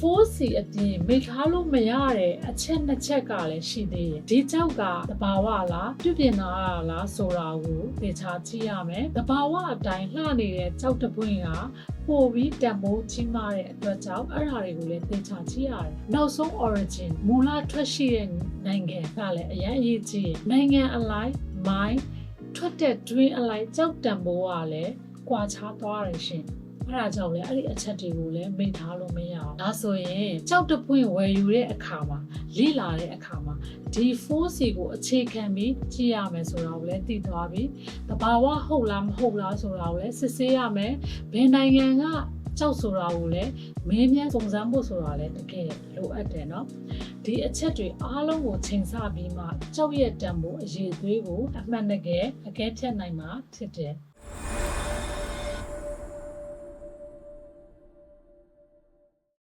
4C အပြင်မိထားလို့မရတဲ့အချက်နှစ်ချက်ကလည်းရှိသေးတယ်ဒီကြောက်ကတဘာဝလားပြုပြင်လာလားဆိုတာကိုသိချာကြည့်ရမယ်တဘာဝအတိုင်းလှနေတဲ့ကြောက်တပွင့်ကပို့ပြီးတန်ဖိုးကြီးမားတဲ့အတွက်ကြောင့်အဲ့ဒါတွေကိုလည်းသိချာကြည့်ရတယ်နောက်ဆုံး origin မူလထွက်ရှိတဲ့နိုင်ငံကလည်းအရင်အရေးကြီးတယ်နိုင်ငံအလိုက် mind ထွက်တဲ့ dream အလိုက်ကြောက်တန်ဖိုးကလည်းကွာခြားသွားတယ်ရှင်အဲ့ဒါကြောင့်လည်းအဲ့ဒီအချက်တွေကိုလည်းမေ့ထားလို့မရအောင်ဒါဆိုရင်ကြောက်တပွင့်ဝယ်ယူတဲ့အခါမှာလေ့လာတဲ့အခါမှာဒီ 4C ကိုအခြေခံပြီးကြည့်ရမယ်ဆိုတာကိုလည်းသိသွားပြီတဘာဝဟုတ်လားမဟုတ်လားဆိုတာကိုလည်းစစ်ဆေးရမယ်ဘယ်နိုင်ငံကကြောက်ဆိုတာကိုလည်းမင်းမြန်စုံစမ်းဖို့ဆိုတာလည်းတကယ်လိုအပ်တယ်เนาะဒီအချက်တွေအားလုံးကိုချိန်ဆပြီးမှကြောက်ရဲ့တံမိုးအရေးသွေးကိုအမှန်တကယ်အကဲဖြတ်နိုင်မှာဖြစ်တယ်